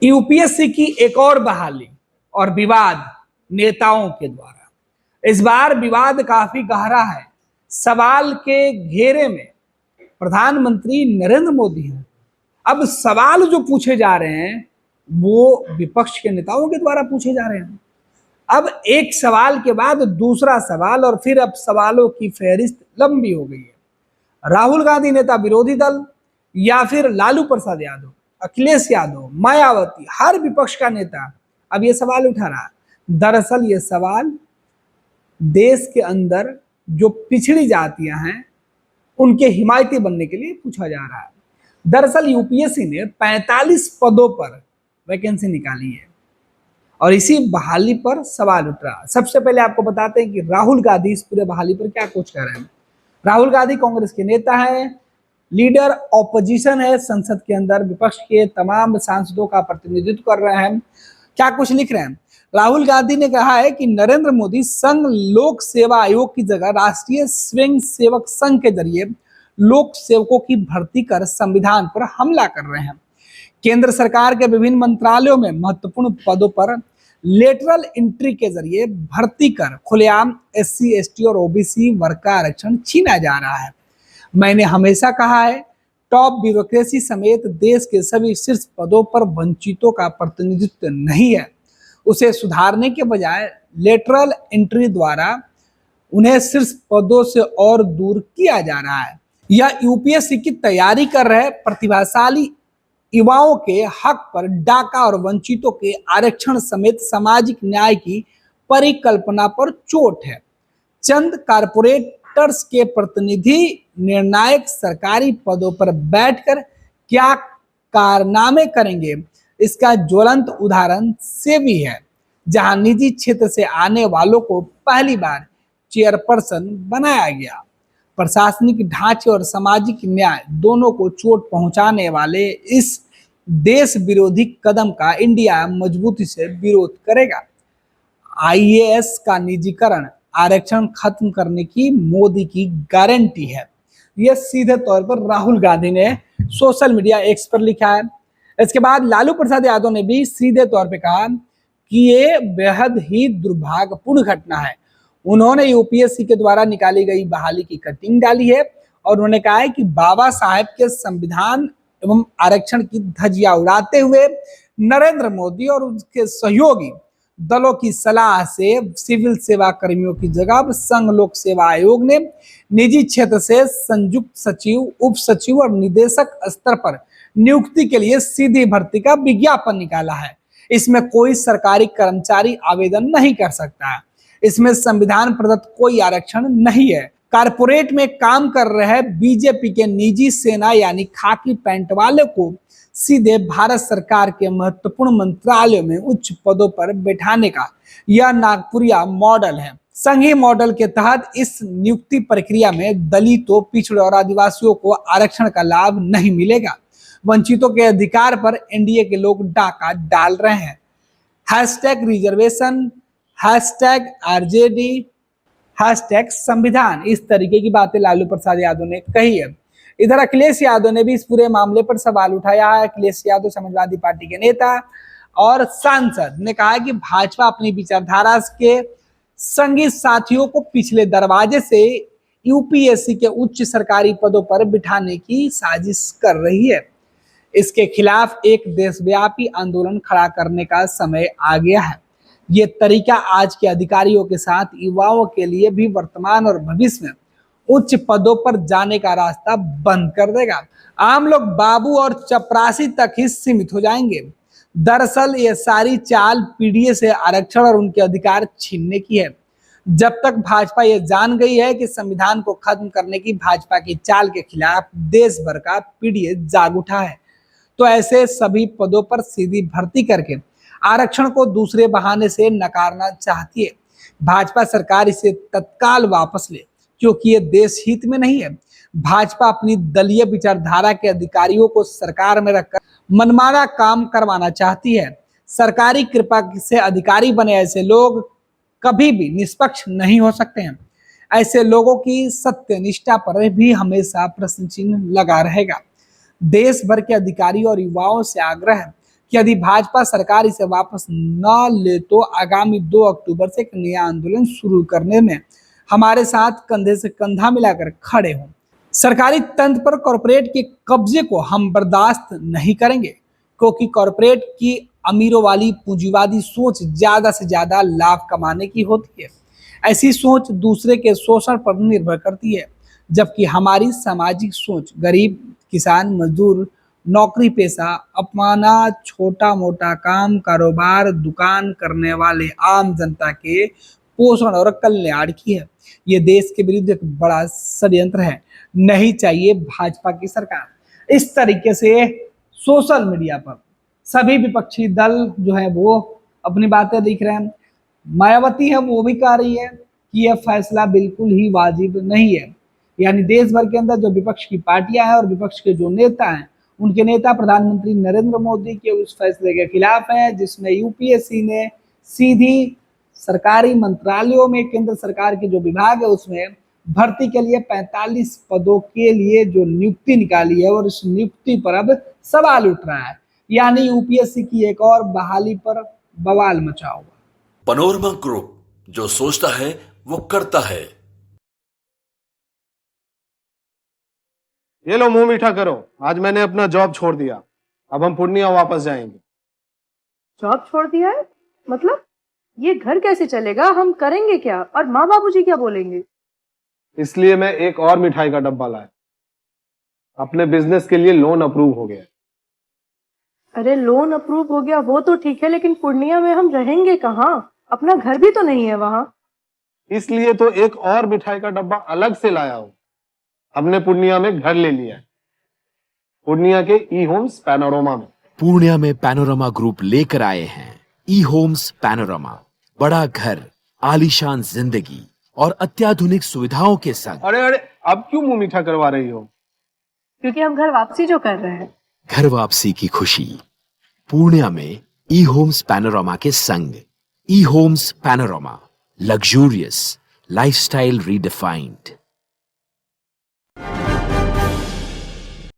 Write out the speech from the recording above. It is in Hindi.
यूपीएससी की एक और बहाली और विवाद नेताओं के द्वारा। इस बार विवाद काफी गहरा है। सवाल के घेरे में प्रधानमंत्री नरेंद्र मोदी हैं। अब सवाल जो पूछे जा रहे हैं वो विपक्ष के नेताओं के द्वारा पूछे जा रहे हैं। अब एक सवाल के बाद दूसरा सवाल और फिर अब सवालों की फहरिस्त लंबी हो गई है। राहुल गांधी नेता विरोधी दल या फिर लालू प्रसाद यादव, अखिलेश यादव, मायावती, हर विपक्ष का नेता अब ये सवाल उठा रहा है। दरअसल ये सवाल देश के अंदर जो पिछड़ी जातियां हैं उनके हिमायती बनने के लिए पूछा जा रहा है। दरअसल यूपीएससी ने 45 पदों पर वैकेंसी निकाली है और इसी बहाली पर सवाल उठ रहा है। सबसे पहले आपको बताते हैं कि राहुल गांधी इस पूरे बहाली पर क्या कुछ कर रहे हैं। राहुल गांधी कांग्रेस के नेता हैं, लीडर ऑपोजिशन है, संसद के अंदर विपक्ष के तमाम सांसदों का प्रतिनिधित्व कर रहे हैं। क्या कुछ लिख रहे हैं। राहुल गांधी ने कहा है कि नरेंद्र मोदी संघ लोक सेवा आयोग की जगह राष्ट्रीय स्वयं सेवक संघ के जरिए लोक सेवकों की भर्ती कर संविधान पर हमला कर रहे हैं। केंद्र सरकार के विभिन्न मंत्रालयों में महत्वपूर्ण पदों पर लेटरल एंट्री के जरिए भर्ती कर खुलेआम एससी, एसटी और ओबीसी वर्ग का आरक्षण छीना जा रहा है। मैंने हमेशा कहा है, टॉप ब्यूरोक्रेसी समेत देश के सभी शीर्ष पदों पर वंचितों का प्रतिनिधित्व नहीं है। उसे सुधारने के बजाय लेटरल एंट्री द्वारा उन्हें शीर्ष पदों से और दूर किया जा रहा है। यह यूपीएससी की तैयारी कर रहे प्रतिभाशाली युवाओं के हक पर डाका और वंचितों के आरक्षण समेत सामाजिक न्याय की परिकल्पना पर चोट है। चंद कारपोरेटर्स के प्रतिनिधि निर्णायक सरकारी पदों पर बैठकर क्या कारनामे करेंगे, इसका ज्वलंत उदाहरण सेबी है, जहां निजी क्षेत्र से आने वालों को पहली बार चेयरपर्सन बनाया गया। प्रशासनिक ढांचे और सामाजिक न्याय दोनों को चोट पहुंचाने वाले इस देश विरोधी कदम का इंडिया मजबूती से विरोध करेगा। आईएएस का निजीकरण आरक्षण खत्म करने की मोदी की गारंटी है, यह सीधे तौर पर राहुल गांधी ने सोशल मीडिया एक्स पर लिखा है। इसके बाद लालू प्रसाद यादव ने भी सीधे तौर पे कहा कि ये बेहद ही दुर्भाग्यपूर्ण घटना है। उन्होंने यूपीएससी के द्वारा निकाली गई बहाली की कटिंग डाली है और उन्होंने कहा है कि बाबा साहेब के संविधान एवं आरक्षण की धज्जियां उड़ाते हुए नरेंद्र मोदी और उसके सहयोगी दलों की सलाह से सिविल सेवा कर्मियों की जगह संघ लोक सेवा आयोग ने निजी क्षेत्र से संयुक्त सचिव, उप सचिव और निदेशक स्तर पर नियुक्ति के लिए सीधी भर्ती का विज्ञापन निकाला है। इसमें कोई सरकारी कर्मचारी आवेदन नहीं कर सकता है। इसमें संविधान प्रदत्त कोई आरक्षण नहीं है। कारपोरेट में काम कर रहे बीजेपी के निजी सेना यानी खाकी पैंट वाले को सीधे भारत सरकार के महत्वपूर्ण मंत्रालयों में उच्च पदों पर बैठाने का यह नागपुरिया मॉडल है। संघीय मॉडल के तहत इस नियुक्ति प्रक्रिया में दलितों, पिछड़े और आदिवासियों को आरक्षण का लाभ नहीं मिलेगा। वंचितों के अधिकार पर एनडीए के लोग डाका डाल रहे हैं। Hashtag reservation, hashtag RJD, hashtag संविधान, इस तरीके की बातें लालू प्रसाद यादव ने कही है। इधर अखिलेश यादव ने भी इस पूरे मामले पर सवाल उठाया है। अखिलेश यादव समाजवादी पार्टी के नेता और सांसद ने कहा है कि भाजपा अपनी विचारधारा के संगी साथियों को पिछले दरवाजे से यूपीएससी के उच्च सरकारी पदों पर बिठाने की साजिश कर रही है। इसके खिलाफ एक देशव्यापी आंदोलन खड़ा करने का समय आ गया है। ये तरीका आज के अधिकारियों के साथ युवाओं के लिए भी वर्तमान और भविष्य में उच्च पदों पर जाने का रास्ता बंद कर देगा। आम लोग बाबू और चपरासी तक ही सीमित हो जाएंगे। दरअसल ये सारी चाल पीडीए से आरक्षण और उनके अधिकार छीनने की है। जब तक भाजपा ये जान गई है कि संविधान को खत्म करने की भाजपा की चाल के खिलाफ देश भर का पीडीए जाग उठा है, तो ऐसे सभी पदों पर सीधी भर्ती करके आरक्षण को दूसरे बहाने से नकारना चाहती है। भाजपा सरकार इसे तत्काल वापस ले, क्योंकि ये देश हित में नहीं है। भाजपा अपनी दलीय विचारधारा के अधिकारियों को सरकार में रखकर मनमाना काम करवाना चाहती है। सरकारी कृपा से अधिकारी बने ऐसे लोग कभी भी निष्पक्ष नहीं हो सकते हैं। ऐसे लोगों की सत्यनिष्ठा पर भी हमेशा प्रश्न चिन्ह लगा रहेगा। देश भर के अधिकारी और युवाओं से आग्रह है कि यदि भाजपा सरकार इसे वापस न ले तो आगामी 2 अक्टूबर से एक नया आंदोलन शुरू करने में हमारे साथ कंधे से कंधा मिलाकर खड़े हों। सरकारी तंत्र पर कॉरपोरेट के कब्जे को हम बर्दाश्त नहीं करेंगे, क्योंकि कॉरपोरेट की अमीरों वाली पूंजीवादी सोच ज्यादा से ज्यादा लाभ कमाने की होती है। ऐसी सोच दूसरे के शोषण पर निर्भर करती है, जबकि हमारी सामाजिक सोच गरीब, किसान, मजदूर, नौकरी पेशा, अपना छोटा मोटा काम कारोबार, दुकान करने वाले आम जनता के पोषण और कल्याण की है। ये देश के विरुद्ध एक बड़ा षड्यंत्र है। नहीं चाहिए भाजपा की सरकार। इस तरीके से सोशल मीडिया पर सभी विपक्षी दल जो है वो अपनी बातें लिख रहे हैं। मायावती है वो भी कह रही है कि यह फैसला बिल्कुल ही वाजिब नहीं है। यानी देश भर के अंदर जो विपक्ष की पार्टियां हैं और विपक्ष के जो नेता हैं, उनके नेता प्रधानमंत्री नरेंद्र मोदी के उस फैसले के खिलाफ हैं जिसमें यूपीएससी ने सीधी सरकारी मंत्रालयों में केंद्र सरकार के जो विभाग है उसमें भर्ती के लिए 45 पदों के लिए जो नियुक्ति निकाली है और इस नियुक्ति पर अब सवाल उठ रहा है। यानी यूपीएससी की एक और बहाली पर बवाल मचा हुआ। पैनोरमा ग्रुप, जो सोचता है वो करता है। ये लो मुंह मीठा करो, आज मैंने अपना जॉब छोड़ दिया। अब हम पूर्णिया वापस जाएंगे। जॉब छोड़ दिया है? मतलब ये घर कैसे चलेगा? हम करेंगे क्या? और माँ बाबूजी क्या बोलेंगे? इसलिए मैं एक और मिठाई का डब्बा लाया। अपने बिजनेस के लिए लोन अप्रूव हो गया। अरे लोन अप्रूव हो गया वो तो ठीक है, लेकिन पूर्णिया में हम रहेंगे कहाँ? अपना घर भी तो नहीं है वहां। इसलिए तो एक और मिठाई का डब्बा अलग से लाया हूं। हमने पूर्णिया में घर ले लिया है, पूर्णिया के ई होम्स पैनोरमा में। पूर्णिया में पैनोरमा ग्रुप लेकर आए हैं ई होम्स पैनोरमा। बड़ा घर, आलीशान जिंदगी और अत्याधुनिक सुविधाओं के संग। अरे अब क्यों मुंह मीठा करवा रही हो? क्योंकि हम घर वापसी जो कर रहे हैं। घर वापसी की खुशी पूर्णिया में ई होम्स पैनोरमा के संग। E homes panorama, luxurious lifestyle redefined.